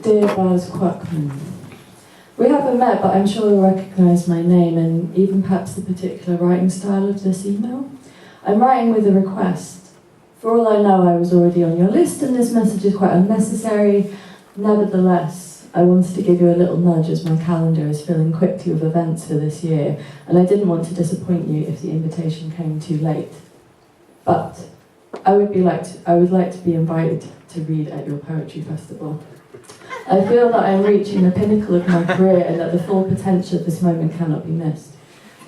Dear Bas Kwakman, we haven't met, but I'm sure you'll recognise my name and even perhaps the particular writing style of this email. I'm writing with a request. For all I know, I was already on your list and this message is quite unnecessary. Nevertheless, I wanted to give you a little nudge as my calendar is filling quickly with events for this year, and I didn't want to disappoint you if the invitation came too late. But I would like to be invited to read at your poetry festival. I feel that I'm reaching the pinnacle of my career and that the full potential of this moment cannot be missed.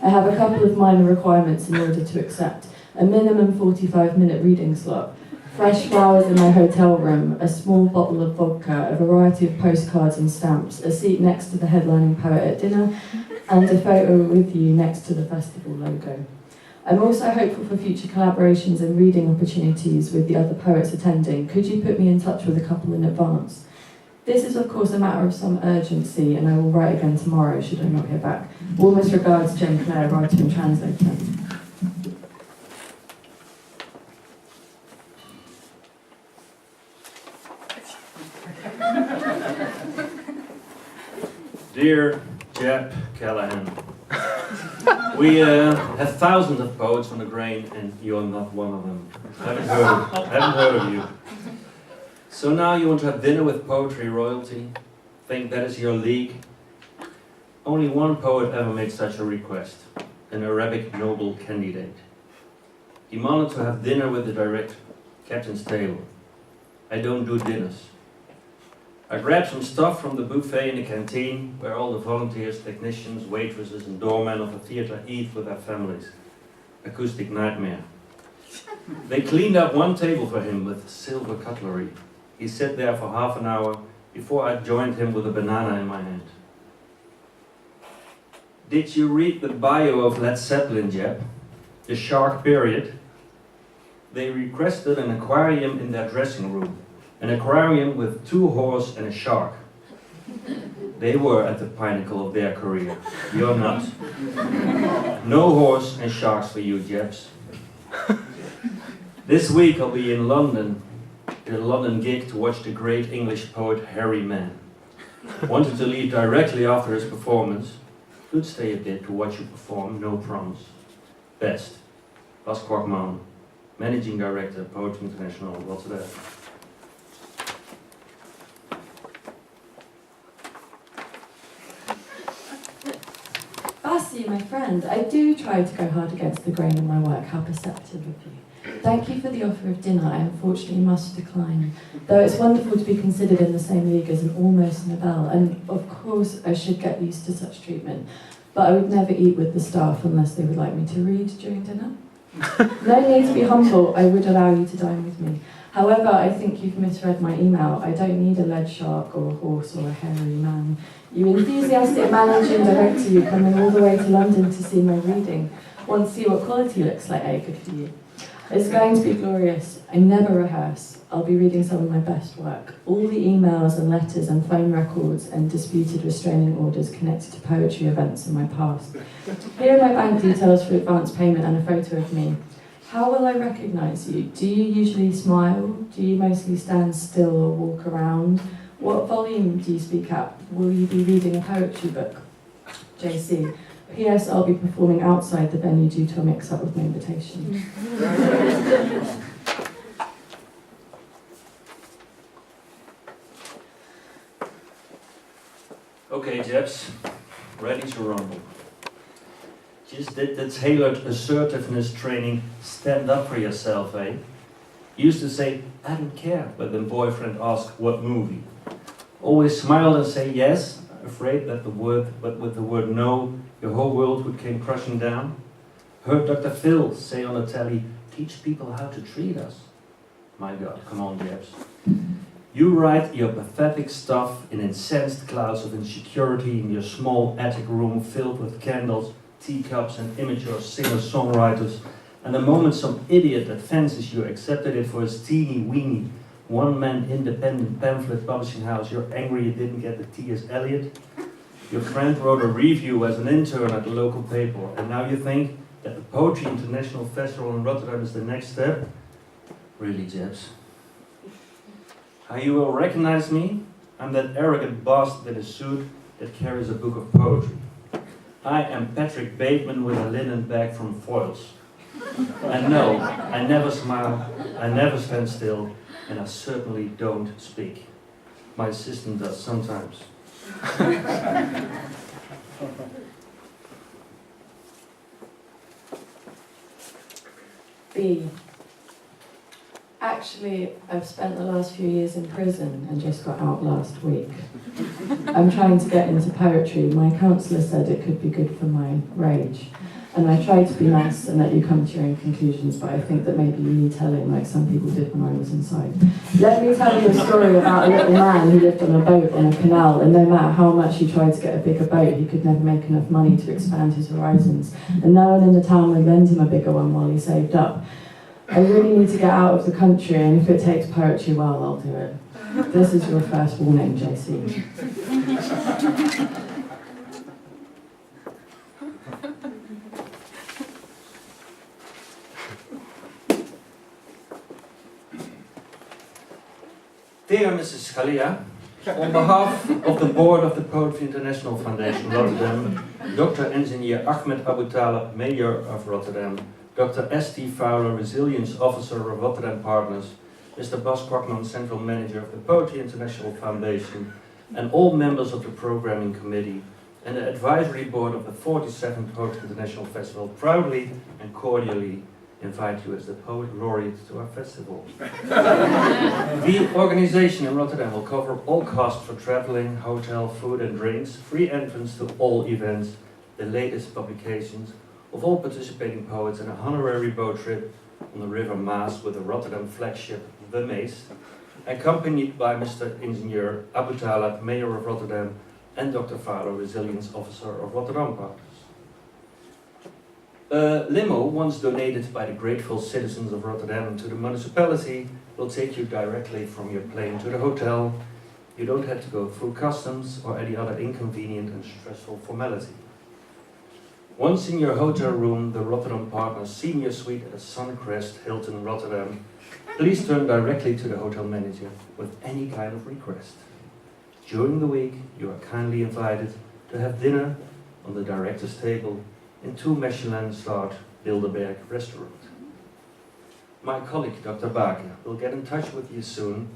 I have a couple of minor requirements in order to accept: a minimum 45-minute reading slot, fresh flowers in my hotel room, a small bottle of vodka, a variety of postcards and stamps, a seat next to the headlining poet at dinner, and a photo with you next to the festival logo. I'm also hopeful for future collaborations and reading opportunities with the other poets attending. Could you put me in touch with a couple in advance? This is of course a matter of some urgency, and I will write again tomorrow should I not hear back. Warmest regards, Jane Clare, writer and translator. Dear Jeb Callahan, we have thousands of poets on the grain, and you're not one of them. Haven't heard of you. So now you want to have dinner with poetry royalty? Think that is your league? Only one poet ever made such a request, an Arabic noble candidate. He wanted to have dinner with the director, Captain's table. I don't do dinners. I grabbed some stuff from the buffet in the canteen, where all the volunteers, technicians, waitresses and doormen of the theatre eat with their families. Acoustic nightmare. They cleaned up one table for him with silver cutlery. He sat there for half an hour before I joined him with a banana in my hand. Did you read the bio of Led Zeppelin, Jeb? The Shark Period? They requested an aquarium in their dressing room. An aquarium with 2 horses and a shark. They were at the pinnacle of their career. You're not. No horse and sharks for you, Jebs. This week I'll be in London, at a London gig to watch the great English poet Harry Mann. Wanted to leave directly after his performance. Could stay a bit to watch you perform, no promise. Best, Bas Kwakman, Managing Director, Poetry International, Rotterdam. Basi, my friend, I do try to go hard against the grain in my work. How perceptive of you. Thank you for the offer of dinner. I unfortunately must decline. Though it's wonderful to be considered in the same league as an almost Nobel, and of course I should get used to such treatment. But I would never eat with the staff unless they would like me to read during dinner. No need to be humble, I would allow you to dine with me. However, I think you've misread my email. I don't need a lead shark or a horse or a hairy man. You enthusiastic managing director, you coming all the way to London to see my reading. Want to see what quality looks like, eh? Good for you. It's going to be glorious. I never rehearse. I'll be reading some of my best work. All the emails and letters and phone records and disputed restraining orders connected to poetry events in my past. Here are my bank details for advance payment and a photo of me. How will I recognise you? Do you usually smile? Do you mostly stand still or walk around? What volume do you speak at? Will you be reading a poetry book? JC. P.S. I'll be performing outside the venue due to a mix-up with my invitation. Okay, Jebs, ready to rumble. Just did the tailored assertiveness training, stand up for yourself, eh? Used to say, I don't care, when the boyfriend asked what movie. Always smiled and say yes, afraid that with the word no, your whole world would come crushing down. Heard Dr. Phil say on the telly, teach people how to treat us. My God, come on, Jebs. You write your pathetic stuff in incensed clouds of insecurity in your small attic room filled with candles, teacups and immature singer-songwriters, and the moment some idiot that fancies you accepted it for his teeny-weeny, one-man independent pamphlet publishing house, you're angry you didn't get the T.S. Eliot. Your friend wrote a review as an intern at the local paper, and now you think that the Poetry International Festival in Rotterdam is the next step? Really, Jebs? How you will recognize me? I'm that arrogant bastard in a suit that carries a book of poetry. I am Patrick Bateman with a linen bag from Foyles. And no, I never smile, I never stand still, and I certainly don't speak. My assistant does sometimes. B. Actually, I've spent the last few years in prison and just got out last week. I'm trying to get into poetry. My counsellor said it could be good for my rage. And I tried to be nice and let you come to your own conclusions, but I think that maybe you need telling, like some people did when I was inside. Let me tell you a story about a little man who lived on a boat on a canal, and no matter how much he tried to get a bigger boat, he could never make enough money to expand his horizons. And no one in the town would lend him a bigger one while he saved up. I really need to get out of the country, and if it takes poetry, well, I'll do it. This is your first warning, JC. Dear Mrs. Calleja, on behalf of the board of the Poetry International Foundation Rotterdam, Dr. Engineer Ahmed Abu Talib, Mayor of Rotterdam, Dr. S.T. Fowler, Resilience Officer of Rotterdam Partners, Mr. Bas Kwakman, Central Manager of the Poetry International Foundation, and all members of the Programming Committee and the Advisory Board of the 47th Poetry International Festival proudly and cordially invite you as the Poet Laureate to our festival. The organization in Rotterdam will cover all costs for traveling, hotel, food and drinks, free entrance to all events, the latest publications of all participating poets, and a honorary boat trip on the River Maas with the Rotterdam flagship, The Mace, accompanied by Mr. Engineer Abu Talib, Mayor of Rotterdam, and Dr. Fowler, Resilience Officer of Rotterdam Partners. A limo, once donated by the grateful citizens of Rotterdam to the municipality, will take you directly from your plane to the hotel. You don't have to go through customs or any other inconvenient and stressful formality. Once in your hotel room, the Rotterdam Partners Senior Suite at the Suncrest Hilton Rotterdam, please turn directly to the hotel manager with any kind of request. During the week, you are kindly invited to have dinner on the director's table in 2 Michelin-starred Bilderberg restaurant. My colleague Dr. Baker will get in touch with you soon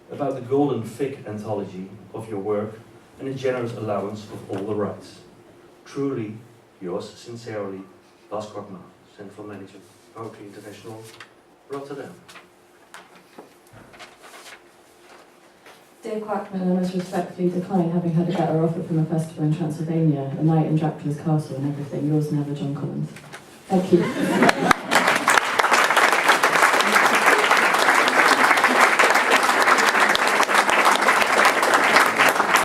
about the Golden Fig anthology of your work and a generous allowance of all the rights. Truly, yours sincerely, Bas Kwakman, Central Manager, Poetry International, Rotterdam. Dear Kwakman, I must respectfully decline having had a better offer from a festival in Transylvania, a night in Dracula's castle and everything. Yours never, John Collins. Thank you.